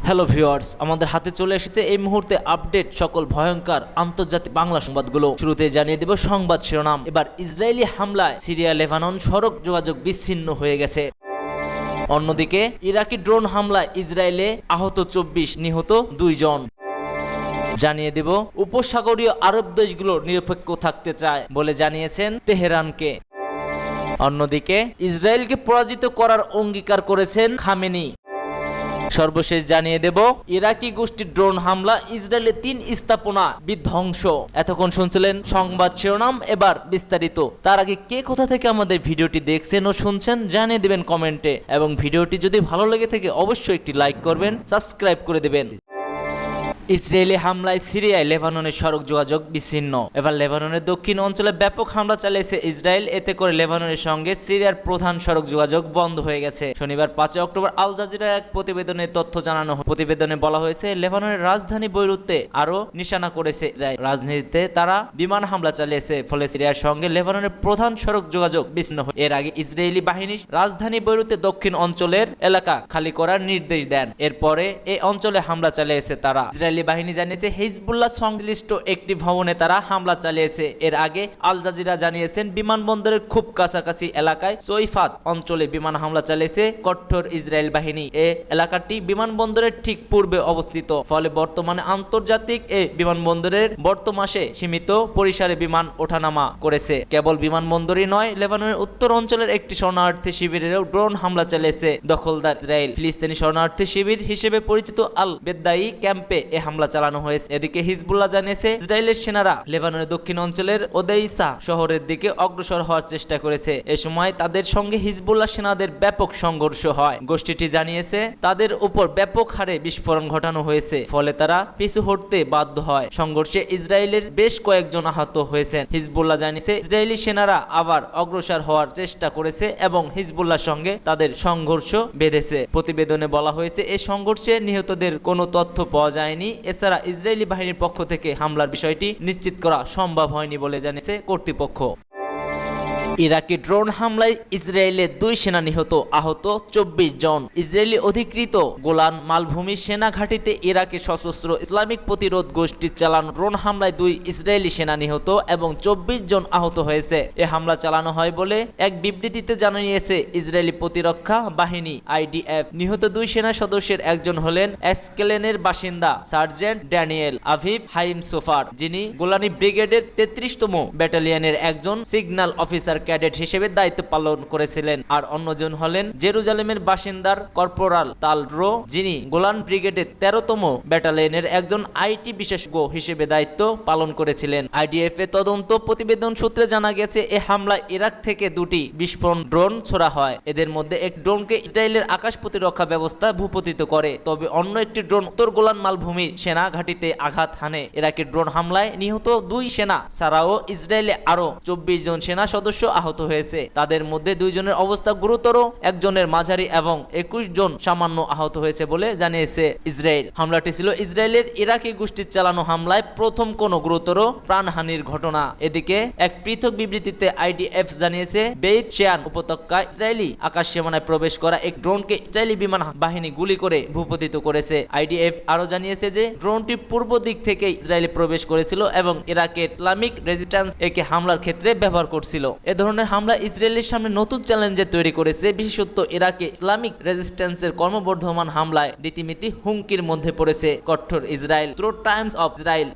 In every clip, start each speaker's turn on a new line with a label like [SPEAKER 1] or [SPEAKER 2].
[SPEAKER 1] Hello viewers, আমাদের হাতে চলে এসেছে এই মুহূর্তে আপডেট সকল ভয়ঙ্কর আন্তর্জাতিক বাংলা সংবাদগুলো। শুরুতে জানিয়ে দেব সংবাদ শিরোনাম। এবার ইসরায়েলি হামলায় সিরিয়া লেবানন সড়ক যোগাযোগ বিচ্ছিন্ন হয়ে গেছে। অন্যদিকে ইরাকি ড্রোন হামলায় ইসরায়েলে আহত 24, নিহত 2 জন। জানিয়ে দেব উপসাগরীয় আরব দেশগুলো নিরপেক্ষ থাকতে চায় বলে জানিয়েছেন তেহরানকে। অন্যদিকে ইসরায়েলকে পরাজিত করার অঙ্গীকার করেছেন খামেনি। সর্বশেষ জানিয়ে দেব ইরাকি গোষ্ঠীর ড্রোন হামলা ইসরায়েলের 3 স্থাপনা বিধ্বংস। এতক্ষণ শুনছিলেন সংবাদ শিরোনাম, এবার বিস্তারিত। তার আগে কে কোথা থেকে আমাদের ভিডিওটি দেখছেন ও শুনছেন জানিয়ে দেবেন কমেন্টে, এবং ভিডিওটি যদি ভালো লেগে থাকে অবশ্যই একটি লাইক করবেন, সাবস্ক্রাইব করে দেবেন। ইসরায়েলি হামলায় সিরিয়ায় লেবাননের সড়ক যোগাযোগ বিচ্ছিন্ন। এবার লেবাননের দক্ষিণ অঞ্চলে ব্যাপক হামলা চালিয়েছে ইসরায়েল। এতে করে লেবাননের সঙ্গে সিরিয়ার প্রধান সড়ক যোগাযোগ বন্ধ হয়ে গেছে। শনিবার 5 অক্টোবর আল জাজিরার এক প্রতিবেদনে তথ্য জানানো হয়। প্রতিবেদনে বলা হয়েছে লেবাননের রাজধানী বৈরুতে আরো নিশানা করেছে ইসরায়েল। রাজধানীতে তারা বিমান হামলা চালিয়েছে, ফলে সিরিয়ার সঙ্গে লেবাননের প্রধান সড়ক যোগাযোগ বিচ্ছিন্ন হয়। এর আগে ইসরায়েলি বাহিনী রাজধানী বৈরুতে দক্ষিণ অঞ্চলের এলাকা খালি করার নির্দেশ দেন। এরপরে এই অঞ্চলে হামলা চালিয়েছে তারা। ইসরায়েলি বাহিনী জানিয়েছে হিজবুল্লাহ সংশ্লিষ্ট একটি ভবনে তারা হামলা চালিয়েছে। এর আগে আল জাজিরা জানিয়েছেন বিমানবন্দরের খুব কাছাকাছি এলাকায় সৈফাত অঞ্চলে বিমান হামলা চালিয়েছে কঠোর ইসরায়েল বাহিনী। এই এলাকাটি বিমানবন্দরের ঠিক পূর্বে অবস্থিত, ফলে বর্তমানে আন্তর্জাতিক এই বিমানবন্দরের বর্তমানে সীমিত পরিসরে বিমান ওঠানামা করেছে। কেবল বিমানবন্দরই নয়, লেবাননের উত্তর অঞ্চলের একটি শরণার্থী শিবিরেও ড্রোন হামলা চালিয়েছে দখলদার ইসরায়েল। ফিলিস্তিনি শরণার্থী শিবির হিসেবে পরিচিত আল বেদাই ক্যাম্পে এ হামলা চালানো হয়েছে। এদিকে হিজবুল্লাহ জানিয়েছে ইসরায়েলের সেনারা লেবাননের দক্ষিণ অঞ্চলের ওদেইসা শহরের দিকে অগ্রসর হওয়ার চেষ্টা করেছে। এ সময় তাদের সঙ্গে হিজবুল্লাহ সেনাদের ব্যাপক সংঘর্ষ হয়। গোষ্ঠীটি জানিয়েছে তাদের উপর ব্যাপক হারে বিস্ফোরণ ঘটানো হয়েছে, ফলে তারা পিছু হটতে বাধ্য হয়। সংঘর্ষে ইসরায়েলের বেশ কয়েকজন আহত হয়েছেন। হিজবুল্লাহ জানিয়েছে ইসরায়েলি সেনারা আবার অগ্রসর হওয়ার চেষ্টা করেছে এবং হিজবুল্লাহর সঙ্গে তাদের সংঘর্ষ বেঁধেছে। প্রতিবেদনে বলা হয়েছে এই সংঘর্ষে নিহতদের কোনো তথ্য পাওয়া যায়নি। এছাড়া ইসরায়েলি বাহিনীর পক্ষ থেকে হামলার বিষয়টি নিশ্চিত করা সম্ভব হয়নি বলে জানিয়েছে কর্তৃপক্ষ। ইরাকি ড্রোন হামলায় ইসরায়েলের 2 সেনা নিহত, আহত 24 জন। ইসরায়েলি অধিকৃত গোলান মালভূমি সেনা ঘাঁটিতে ইরাকে সশস্ত্র ইসলামিক প্রতিরোধ গোষ্ঠীর চালানো ড্রোন হামলায় 2 ইসরায়েলি সেনা নিহত এবং 24 জন আহত হয়েছে। এ হামলা চালানো হয় বলে এক বিবৃতিতে জানিয়েছে ইসরায়েলি প্রতিরক্ষা বাহিনী IDF। নিহত 2 সেনা সদস্যের একজন হলেন এসকেলেনের বাসিন্দা সার্জেন্ট ড্যানিয়েল আভিভ হাইম সোফার, যিনি গোলানি ব্রিগেডের 33তম ব্যাটালিয়নের একজন সিগন্যাল অফিসার ক্যাডেট হিসেবে দায়িত্ব পালন করেছিলেন। আর অন্যজন হলেন জেরুজালেমের বাসিন্দার কর্পোরাল তালরো, যিনি গোলান ব্রিগেডের 13তম ব্যাটালিয়নের একজন IT বিশেষজ্ঞ হিসেবে দায়িত্ব পালন করেছিলেন। IDF এর তদন্ত প্রতিবেদন সূত্রে জানা গেছে এই হামলায় ইরাক থেকে 2টি বিস্ফোরণ ড্রোন ছোড়া হয়। এদের মধ্যে এক ড্রোনকে ইসরায়েলের আকাশ প্রতিরক্ষা ব্যবস্থা ভূপতিত করে, তবে অন্য একটি ড্রোন উত্তর গোলান মালভূমির সেনা ঘাঁটিতে আঘাত হানে। ইরাকের ড্রোন হামলায় নিহত 2 সেনা ছাড়াও ইসরায়েলে আরো 24 জন সেনা সদস্য আহত হয়েছে। তাদের মধ্যে 2 জনের অবস্থা গুরুতর, একজনের মাঝারি এবং 21 জন সামান্য আহত হয়েছে বলে জানিয়েছে ইসরায়েল। হামলাটি ছিল ইসরায়েলের ইরাকি গোষ্ঠীর চালানো হামলায় প্রথম কোনো গুরুতর প্রাণহানির ঘটনা। এদিকে এক পৃথক বিবৃতিতে IDF জানিয়েছে বেইত শেয়ান উপত্যকায় ইসরায়েলি আকাশ সীমানায় প্রবেশ করা এক ড্রোনকে ইসরায়েলি বিমান বাহিনী গুলি করে ভূপতিত করেছে। IDF আরো জানিয়েছে যে ড্রোনটি পূর্ব দিক থেকে ইসরায়েলে প্রবেশ করেছিল এবং ইরাকের ইসলামিক রেজিস্ট্যান্স একে হামলার ক্ষেত্রে ব্যবহার করছিল। এ ধরনের হামলা ইসরায়েলের সামনে নতুন চ্যালেঞ্জে তৈরি করেছে। বিশেষত ইরাকে ইসলামিক রেজিস্ট্যান্সের ক্রমবর্ধমান হামলায় রীতিমতো হুমকির মধ্যে পড়েছে কঠোর Israel. Through Times of Israel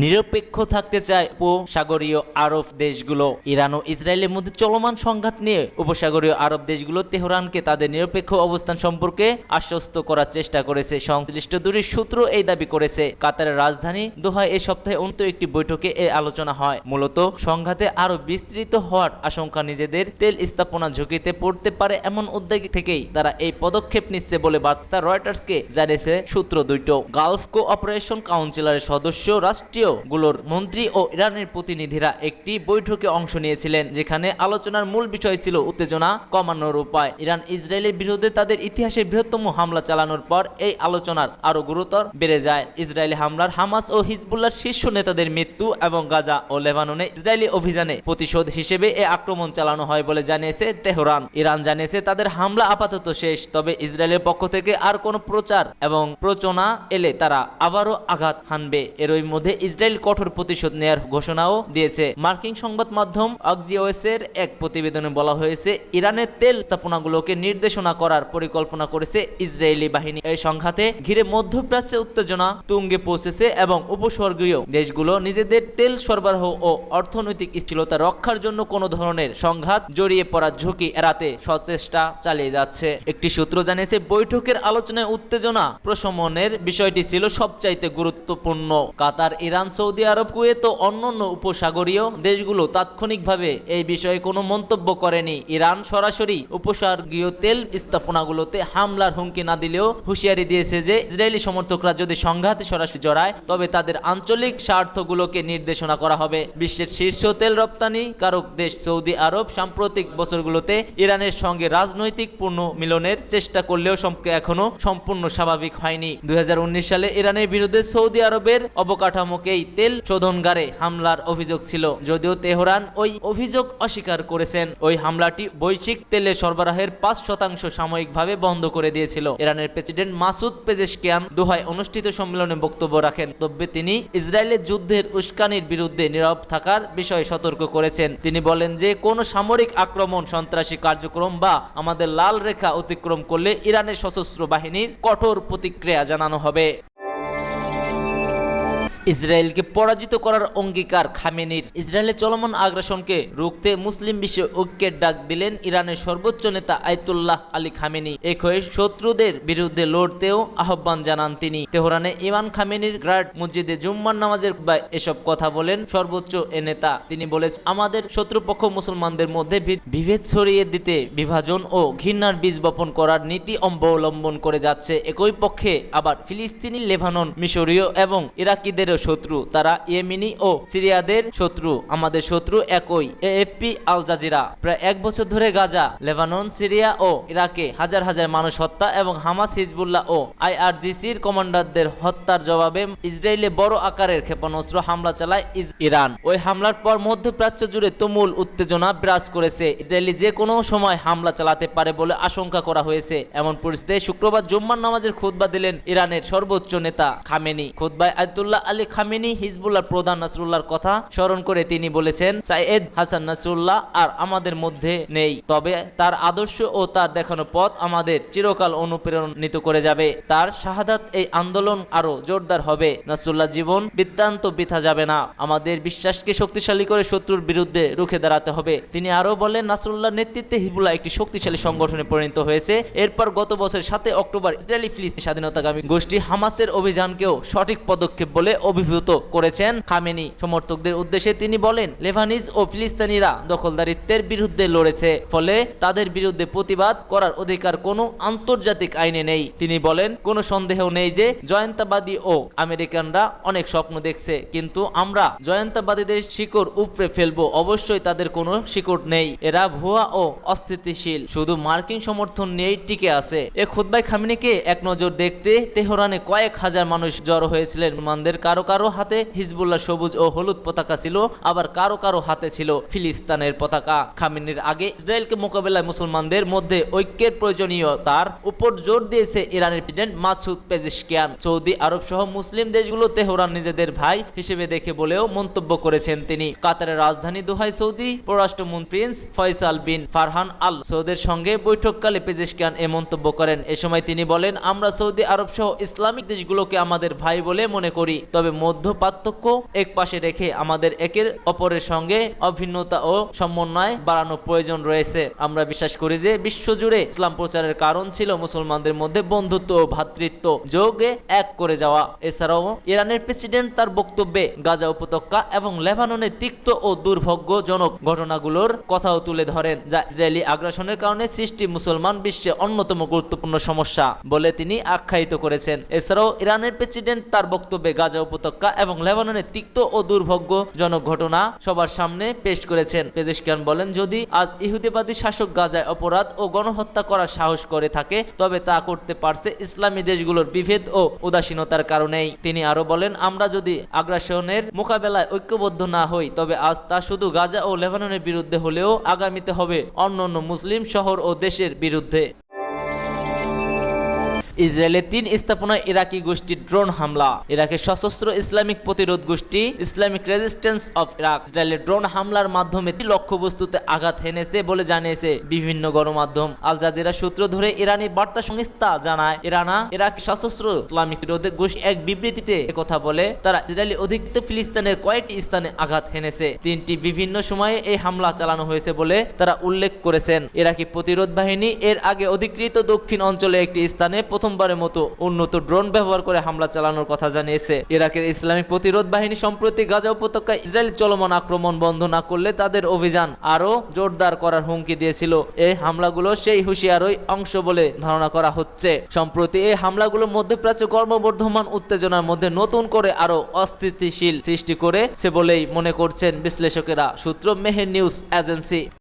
[SPEAKER 1] নিরপেক্ষ থাকতে চায় উপসাগরীয় আরব দেশগুলো। ইরান ও ইসরায়েলের মধ্যে চলমান সংঘাত নিয়ে উপসাগরীয় আরব দেশগুলো তেহরানকে তাদের নিরপেক্ষ অবস্থান সম্পর্কে আশ্বস্ত করার চেষ্টা করেছে। সংশ্লিষ্ট দুটি সূত্র এই দাবি করেছে। কাতারের রাজধানী দোহায় এই সপ্তাহে অনুষ্ঠিত একটি বৈঠকে এই আলোচনা হয়। মূলত সংঘাতে আরো বিস্তৃত হওয়ার আশঙ্কা, নিজেদের তেল স্থাপনা ঝুঁকিতে পড়তে পারে এমন উদ্বেগ থেকেই তারা এই পদক্ষেপ নিচ্ছে বলে বার্তা রয়টার্সকে জানিয়েছে সূত্র দুটো। গালফ কোঅপারেশন কাউন্সিলের সদস্য রাষ্ট্রীয় রাষ্ট্রগুলোর মন্ত্রী ও ইরানের প্রতিনিধিরা একটি বৈঠকে অংশ নিয়েছিলেন, যেখানে আলোচনার মূল বিষয় ছিল উত্তেজনা কমানোর উপায়। ইরান ইসরায়েলের বিরুদ্ধে তাদের ইতিহাসের বৃহত্তম হামলা চালানোর পর এই আলোচনার আরো গুরুতর বেড়ে যায়। ইসরায়েলি হামলার হামাস ও হিজবুল্লাহর শীর্ষ নেতাদের মৃত্যু এবং গাজা ও লেবাননে ইসরায়েলি অভিযানে প্রতিশোধ হিসেবে এই আক্রমণ চালানো হয় বলে জানিয়েছে তেহরান। ইরান জানিয়েছে তাদের হামলা আপাতত শেষ, তবে ইসরায়েলের পক্ষ থেকে আর কোনো প্রচার এবং প্রচনা এলে তারা আবারও আঘাত হানবে। এরই মধ্যে ইসরায়েল কঠোর প্রতিশোধ নেয়ার ঘোষণাও দিয়েছে। মার্কিন সংবাদ মাধ্যম আক্সিওস এর এক প্রতিবেদনে বলা হয়েছে, ইরানের তেল স্থাপনাগুলোকে নির্দেশনা করার পরিকল্পনা করেছে ইসরায়েলি বাহিনী। এই সংঘাতে ঘিরে মধ্যপ্রাচ্যে উত্তেজনা তুঙ্গে পৌঁছেছে এবং উপস্বর্গীয় দেশগুলো নিজেদের তেল সরবরাহ ও অর্থনৈতিক স্থিরতা রক্ষার জন্য কোনো ধরনের সংঘাত জড়িয়ে পড়ার ঝুঁকি এড়াতে সচেষ্টা চালিয়ে যাচ্ছে। একটি সূত্র জানিয়েছে, বৈঠকের আলোচনায় উত্তেজনা প্রশমনের বিষয়টি ছিল সবচাইতে গুরুত্বপূর্ণ। কাতার, ইরান, সৌদি আরব, কুয়েত ও অন্যান্য উপসাগরীয় দেশগুলো তাৎক্ষণিকভাবে এই বিষয়ে কোনো মন্তব্য করেনি। ইরান সরাসরি উপসাগরীয় তেল স্থাপনাগুলোতে হামলার হুমকি না দিলেও হুঁশিয়ারি দিয়েছে যে ইসরায়েলি সমর্থকরা যদি সংঘাতে সরাসরি জড়ায় তবে তাদের আঞ্চলিক স্বার্থগুলোকে নির্দেশনা করা হবে। বিশ্বের শীর্ষ তেল রপ্তানি কারক দেশ সৌদি আরব সাম্প্রতিক বছরগুলোতে ইরানের সঙ্গে রাজনৈতিক পূর্ণ মিলনের চেষ্টা করলেও এখনো সম্পূর্ণ স্বাভাবিক হয়নি। 2019 সালে ইরানের বিরুদ্ধে সৌদি আরবের অবকাঠামোকেই তেল শোধনাগারে হামলার অভিযোগ ছিল, যদিও তেহরান ওই অভিযোগ অস্বীকার করেছেন। ওই হামলাটি বৈশ্বিক তেলের সরবরাহের 5% সাময়িকভাবে বন্ধ করে দিয়েছিল। ইরানের প্রেসিডেন্ট মাসুদ পেজেশকিয়ান দোহায় অনুষ্ঠিত সম্মেলনে বক্তব্য রাখেন। তবে তিনি ইসরায়েলের যুদ্ধের উস্কানির বিরুদ্ধে নীরব থাকার বিষয়ে সতর্ক করেছেন। তিনি বলেন যে কোনো সামরিক আক্রমণ, সন্ত্রাসী কার্যক্রম বা আমাদের লাল রেখা অতিক্রম করলে ইরানের সশস্ত্র বাহিনীর কঠোর প্রতিক্রিয়া জানানো হবে। ইসরায়েলকে পরাজিত করার অঙ্গীকার খামেনির। ইসরায়েলের চলমান আগ্রাসনকে রুখতে মুসলিম বিশ্বে ঐক্যের ডাক দিলেন ইরানের সর্বোচ্চ নেতা আয়াতুল্লাহ আলী খামেনি। একই শত্রুদের বিরুদ্ধে লড়তেও আহ্বান জানান তিনি। তেহরানে ইমাম খামেনির গ্রাড মসজিদে জুম্মার নামাজের এসব কথা বলেন সর্বোচ্চ এ নেতা। তিনি বলেছেন, আমাদের শত্রুপক্ষ মুসলমানদের মধ্যে বিভেদ ছড়িয়ে দিতে বিভাজন ও ঘৃণার বীজ বপন করার নীতি অবলম্বন করে যাচ্ছে। একই পক্ষে আবার ফিলিস্তিনি, লেবানন, মিশরীয় এবং ইরাকিদের শত্রু, তারা ইয়েমেনি ও সিরিয়াদের শত্রু। আমাদের শত্রু একই। AFP, Al Jazeera. প্রায় 1 বছর ধরে গাজা, লেবানন, সিরিয়া ও ইরাকে হাজার হাজার মানুষ হত্যা এবং হামাস, হিজবুল্লাহ ও আইআরজিসির কমান্ডারদের হত্যার জবাবে ইসরায়েলে বড় আকারের ক্ষেপণাস্ত্র হামলা চালায় ইরান। ওই হামলার পর মধ্যপ্রাচ্য জুড়ে তুমুল উত্তেজনা বিরাজ করেছে। ইসরায়েলি যে কোনো সময় হামলা চালাতে পারে বলে আশঙ্কা করা হয়েছে। এমন পরিস্থিতিতে শুক্রবার জুম্মার নামাজের খুতবা দিলেন ইরানের সর্বোচ্চ নেতা খামেনি। খুতবায় আয়াতুল্লাহ আলী খামেনি হিজবুল্লাহর প্রধান নাসরুল্লাহর কথা স্মরণ করে তিনি বলেছেন, সাইয়েদ হাসান নাসরুল্লাহ আর আমাদের মধ্যে নেই, তবে তার আদর্শ ও তার দেখানো পথ আমাদের চিরকাল অনুপ্রেরণিত করে যাবে। তার শাহাদাত এই আন্দোলন আরো জোরদার হবে। নাসরুল্লাহ জীবন বৃত্তান্ত বৃথা যাবে না। আমাদের বিশ্বাসকে শক্তিশালী করে শত্রুর বিরুদ্ধে রুখে দাঁড়াতে হবে। তিনি আরো বলেন, নাসরুল্লাহর নেতৃত্বে হিজবুল্লাহ একটি শক্তিশালী সংগঠনে পরিণত হয়েছে। এরপর গত বছর 7 অক্টোবর ইসরায়েলি ফিলিস্তিনি স্বাধীনতাকামী গোষ্ঠী হামাসের অভিযানকেও সঠিক পদক্ষেপ বলে অভিভূত করেছেন খামেনি। সমর্থকদের উদ্দেশ্যে তিনি বলেন, লেবানিজ ও ফিলিস্তিনিরা দখলদারিত্বের বিরুদ্ধে লড়েছে, ফলে তাদের বিরুদ্ধে প্রতিবাদ করার অধিকার কোনো আন্তর্জাতিক আইনে নেই। তিনি বলেন, কোনো সন্দেহ নেই যে জয়ন্তবাদী ও আমেরিকানরা অনেক স্বপ্ন দেখছে, কিন্তু আমরা জয়ন্তবাদীদের শিকড় উপড়ে ফেলবো। অবশ্যই তাদের কোনো শিকড় নেই, এরা ভুয়া ও অস্থিতিশীল, শুধু মার্কিন সমর্থন নিয়েই টিকে আছে। এ খুতবায় খামেনিকে এক নজর দেখতে তেহরানে কয়েক হাজার মানুষ জড়ো হয়েছিলেন। মুসলমানদের কারো কারো হাতে হিজবুল্লাহ সবুজ ও হলুদ পতাকা ছিল, আবার কারো কারো হাতে ছিল ফিলিস্তিনের পতাকা। খামেনির আগে ইসরায়েলকে মোকাবেলায় মুসলমানদের মধ্যে ঐক্যের প্রয়োজনীয়তার উপর জোর দিয়েছে ইরানের প্রেসিডেন্ট মাসুদ পেজেশকিয়ান। সৌদি আরব সহ মুসলিম দেশগুলো তেহরান নিজেদের ভাই হিসেবে দেখে বলেও মন্তব্য করেছেন তিনি। কাতারের রাজধানী দোহায় সৌদি পররাষ্ট্রমন্ত্রী প্রিন্স ফয়সাল বিন ফারহান আল সৌদের সঙ্গে বৈঠককালে পেজেশকিয়ান এ মন্তব্য করেন। এ সময় তিনি বলেন, আমরা সৌদি আরব সহ ইসলামিক দেশগুলোকে আমাদের ভাই বলে মনে করি, তবে মধ্য পার্থক্য এক পাশে রেখে আমাদের একের অপরের সঙ্গে অভিন্নতা ও সমন্বয় বাড়ানো প্রয়োজন রয়েছে। আমরা বিশ্বাস করি যে বিশ্বজুড়ে ইসলাম প্রচারের কারণ ছিল মুসলমানদের মধ্যে বন্ধুত্ব ও ভ্রাতৃত্ব যোগে এক করে যাওয়া। এছাড়াও ইরানের প্রেসিডেন্ট তার বক্তব্যে গাজা উপত্যকা এবং লেবাননের তিক্ত ও দুর্ভাগ্যজনক ঘটনাগুলোর কথাও তুলে ধরেন, যা ইসরায়েলি আগ্রাসনের কারণে সৃষ্টি মুসলমান বিশ্বে অন্যতম গুরুত্বপূর্ণ সমস্যা বলে তিনি আখ্যায়িত করেছেন। এছাড়াও ইরানের প্রেসিডেন্ট তার বক্তব্যে গাজা উপত্যকা উপত্যকা এবং লেবাননের তিক্ত ও দুর্ভাগ্যজনক ঘটনা সবার সামনে পেশ করেছেন। পেজেশকিয়ান বলেন, যদি আজ ইহুদিবাদী শাসক গাজায় অপরাধ ও গণহত্যা করার সাহস করে থাকে তবে তা করতে পারছে ইসলামী দেশগুলোর বিভেদ ও উদাসীনতার কারণেই। তিনি আরো বলেন, আমরা যদি আগ্রাসনের মোকাবেলায় ঐক্যবদ্ধ না হই তবে আজ তা শুধু গাজা ও লেবাননের বিরুদ্ধে হলেও আগামীতে হবে অন্যান্য মুসলিম শহর ও দেশের বিরুদ্ধে। ইসরায়েলের 3 স্থাপনায় ইরাকি গোষ্ঠীর ড্রোন হামলা। ইরাকের সশস্ত্র ইসলামিক প্রতিরোধ গোষ্ঠী ইসলামিক রেজিস্ট্যান্স অফ ইরাক ইসরায়েলের ড্রোন হামলার মাধ্যমে লক্ষ্যবস্তুতে আঘাত হেনেছে বলে জানিয়েছে বিভিন্ন গণমাধ্যম। আল জাজিরা সূত্র ধরে ইরানি বার্তা সংস্থা জানায়, ইরাক সশস্ত্র ইসলামিক প্রতিরোধ গোষ্ঠী এক বিবৃতিতে একথা বলে, তারা ইসরায়েলি অধিকৃত ফিলিস্তিনের কয়েকটি স্থানে আঘাত হেনেছে। 3টি বিভিন্ন সময়ে এই হামলা চালানো হয়েছে বলে তারা উল্লেখ করেছেন। ইরাকি প্রতিরোধ বাহিনী এর আগে অধিকৃত দক্ষিণ অঞ্চলে একটি স্থানে প্রথমবারের মতো উন্নত ড্রোন ব্যবহার করে হামলা চালানোর কথা জানিয়েছে। ইরাকের ইসলামিক প্রতিরোধ বাহিনী সম্প্রতি গাজা উপত্যকায় ইসরায়েল চলমান আক্রমণ বন্ধ না করলে তাদের অভিযান আরো জোরদার করার হুমকি দিয়েছিল। এই হামলাগুলো সেই হুঁশিয়ারই অংশ বলে ধারণা করা হচ্ছে। সম্প্রতি এই হামলাগুলো মধ্যপ্রাচ্যে ক্রমবর্ধমান উত্তেজনার মধ্যে নতুন করে আরো অস্থিতিশীল সৃষ্টি করেছে বলেই মনে করছেন বিশ্লেষকেরা। সূত্র মেহের নিউজ এজেন্সি।